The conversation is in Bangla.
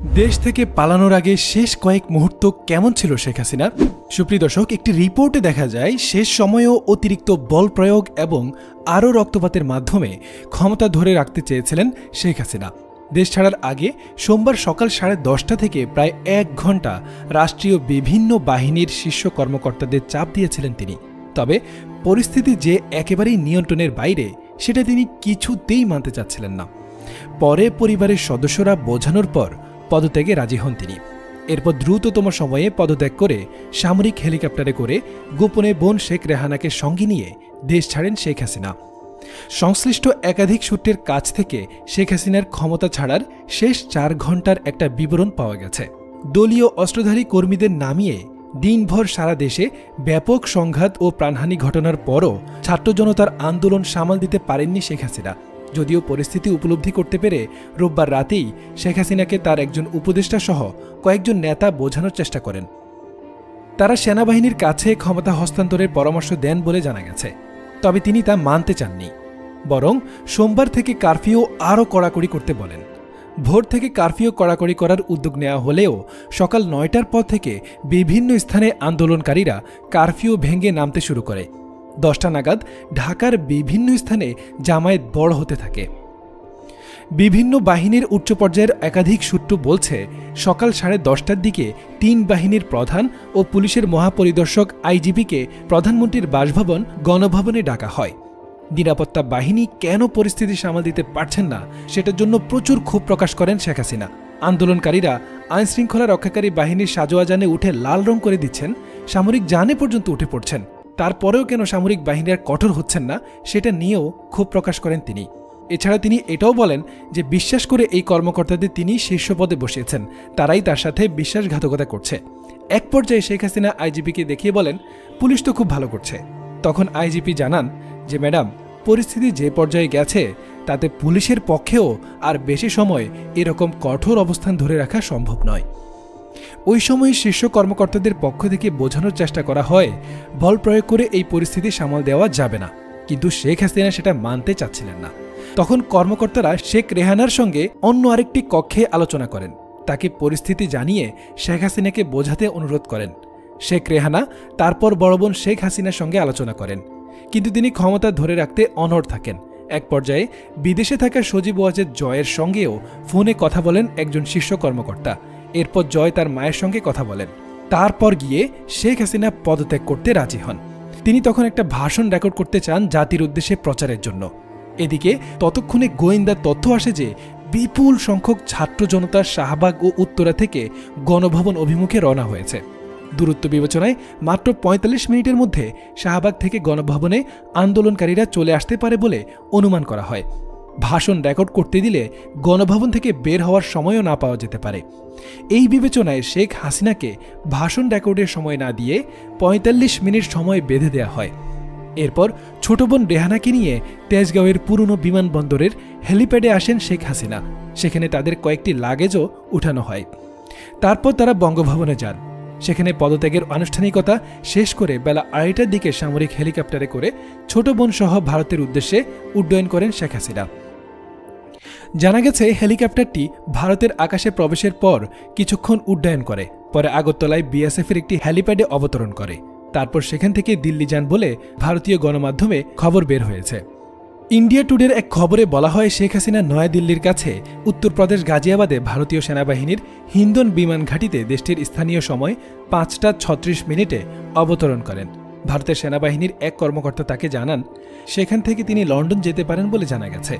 দেশ থেকে পালানোর আগে শেষ কয়েক মুহূর্ত কেমন ছিল শেখ হাসিনার? সুপ্রিয় দর্শক, একটি রিপোর্টে দেখা যায় শেষ সময়েও অতিরিক্ত বল প্রয়োগ এবং আরও রক্তপাতের মাধ্যমে ক্ষমতা ধরে রাখতে চেয়েছিলেন শেখ হাসিনা। দেশ ছাড়ার আগে সোমবার সকাল 10:30 থেকে প্রায় 1 ঘণ্টা রাষ্ট্রীয় বিভিন্ন বাহিনীর শীর্ষ কর্মকর্তাদের চাপ দিয়েছিলেন তিনি। তবে পরিস্থিতি যে একেবারেই নিয়ন্ত্রণের বাইরে সেটা তিনি কিছুতেই মানতে চাচ্ছিলেন না। পরে পরিবারের সদস্যরা বোঝানোর পর পদত্যাগে রাজি হন তিনি। এরপর দ্রুততম সময়ে পদত্যাগ করে সামরিক হেলিকপ্টারে করে গোপনে বোন শেখ রেহানাকে সঙ্গে নিয়ে দেশ ছাড়েন শেখ হাসিনা। সংশ্লিষ্ট একাধিক সূত্রের কাছ থেকে শেখ হাসিনার ক্ষমতা ছাড়ার শেষ 4 ঘণ্টার একটা বিবরণ পাওয়া গেছে। দলীয় অস্ত্রধারী কর্মীদের নামিয়ে দিনভর সারা দেশে ব্যাপক সংঘাত ও প্রাণহানি ঘটনার পরও ছাত্র জনতার আন্দোলন সামাল দিতে পারেননি শেখ হাসিনা। যদিও পরিস্থিতি উপলব্ধি করতে পেরে রোববার রাতেই শেখ হাসিনাকে তার একজন উপদেষ্টা সহ কয়েকজন নেতা বোঝানোর চেষ্টা করেন। তারা সেনাবাহিনীর কাছে ক্ষমতা হস্তান্তরের পরামর্শ দেন বলে জানা গেছে। তবে তিনি তা মানতে চাননি, বরং সোমবার থেকে কারফিউ আরও কড়াকড়ি করতে বলেন। ভোর থেকে কারফিউ কড়াকড়ি করার উদ্যোগ নেওয়া হলেও সকাল 9টার পর থেকে বিভিন্ন স্থানে আন্দোলনকারীরা কারফিউ ভেঙে নামতে শুরু করে। 10টা নাগাদ ঢাকার বিভিন্ন স্থানে জামায়াত বড় হতে থাকে। বিভিন্ন বাহিনীর উচ্চ পর্যায়ের একাধিক সূত্র বলছে, সকাল 10:30টার দিকে 3 বাহিনীর প্রধান ও পুলিশের মহাপরিদর্শক আইজিপিকে প্রধানমন্ত্রীর বাসভবন গণভবনে ডাকা হয়। নিরাপত্তা বাহিনী কেন পরিস্থিতি সামাল দিতে পারছেন না সেটার জন্য প্রচুর ক্ষোভ প্রকাশ করেন শেখ হাসিনা। আন্দোলনকারীরা আইনশৃঙ্খলা রক্ষাকারী বাহিনীর সাজোয়া যানে উঠে লাল রং করে দিচ্ছেন, সামরিক যানে পর্যন্ত উঠে পড়ছেন। তারপরেও কেন সামরিক বাহিনীর কঠোর হচ্ছেন না সেটা নিয়েও ক্ষোভ প্রকাশ করেন তিনি। এছাড়া তিনি এটাও বলেন যে বিশ্বাস করে এই কর্মকর্তাদের তিনি শীর্ষ পদে বসিয়েছেন, তারাই তার সাথে বিশ্বাসঘাতকতা করছে। এক পর্যায়ে শেখ হাসিনা আইজিপিকে দেখিয়ে বলেন, পুলিশ তো খুব ভালো করছে। তখন আইজিপি জানান যে ম্যাডাম, পরিস্থিতি যে পর্যায়ে গেছে তাতে পুলিশের পক্ষেও আর বেশি সময় এরকম কঠোর অবস্থান ধরে রাখা সম্ভব নয়। ওই সময় শীর্ষ কর্মকর্তাদের পক্ষ থেকে বোঝানোর চেষ্টা করা হয় বল প্রয়োগ করে এই পরিস্থিতি সামাল দেওয়া যাবে না, কিন্তু শেখ হাসিনা সেটা মানতে চাচ্ছিলেন না। তখন কর্মকর্তারা শেখ রেহানার সঙ্গে অন্য আরেকটি কক্ষে আলোচনা করেন। তাকে পরিস্থিতি জানিয়ে শেখ হাসিনাকে বোঝাতে অনুরোধ করেন। শেখ রেহানা তারপর বড় বোন শেখ হাসিনার সঙ্গে আলোচনা করেন, কিন্তু তিনি ক্ষমতা ধরে রাখতে অনড় থাকেন। এক পর্যায়ে বিদেশে থাকা সজীব ওয়াজেদ জয়ের সঙ্গেও ফোনে কথা বলেন একজন শীর্ষ কর্মকর্তা। এরপর জয় তার মায়ের সঙ্গে কথা বলেন। তারপর গিয়ে শেখ হাসিনা পদত্যাগ করতে রাজি হন। তিনি তখন একটা ভাষণ রেকর্ড করতে চান জাতির উদ্দেশ্যে প্রচারের জন্য। এদিকে ততক্ষণে গোয়েন্দা তথ্য আসে যে বিপুল সংখ্যক ছাত্র জনতা শাহবাগ ও উত্তরা থেকে গণভবন অভিমুখে রওনা হয়েছে। দূরত্ব বিবেচনায় মাত্র 45 মিনিটের মধ্যে শাহবাগ থেকে গণভবনে আন্দোলনকারীরা চলে আসতে পারে বলে অনুমান করা হয়। ভাষণ রেকর্ড করতে দিলে গণভবন থেকে বের হওয়ার সময়ও না পাওয়া যেতে পারে। এই বিবেচনায় শেখ হাসিনাকে ভাষণ রেকর্ডের সময় না দিয়ে 45 মিনিট সময় বেঁধে দেওয়া হয়। এরপর ছোট বোন রেহানাকে নিয়ে তেজগাঁওয়ের পুরনো বিমানবন্দরের হেলিপ্যাডে আসেন শেখ হাসিনা। সেখানে তাদের কয়েকটি লাগেজও উঠানো হয়। তারপর তারা বঙ্গভবনে যান। সেখানে পদত্যাগের আনুষ্ঠানিকতা শেষ করে বেলা 2:30টার দিকে সামরিক হেলিকপ্টারে করে ছোট বোন সহ ভারতের উদ্দেশ্যে উড্ডয়ন করেন শেখ হাসিনা। জানা গেছে হেলিকপ্টারটি ভারতের আকাশে প্রবেশের পর কিছুক্ষণ উড্ডয়ন করে, পরে আগরতলায় বিএসএফের একটি হেলিপ্যাডে অবতরণ করে। তারপর সেখান থেকে দিল্লি যান বলে ভারতীয় গণমাধ্যমে খবর বের হয়েছে। ইন্ডিয়া টুডের এক খবরে বলা হয়, শেখ হাসিনা নয়াদিল্লির কাছে উত্তরপ্রদেশ গাজিয়াবাদে ভারতীয় সেনাবাহিনীর হিন্দন বিমান ঘাঁটিতে দেশটির স্থানীয় সময় 5:36 অবতরণ করেন। ভারতের সেনাবাহিনীর এক কর্মকর্তা তাকে জানান, সেখান থেকে তিনি লন্ডন যেতে পারেন বলে জানা গেছে।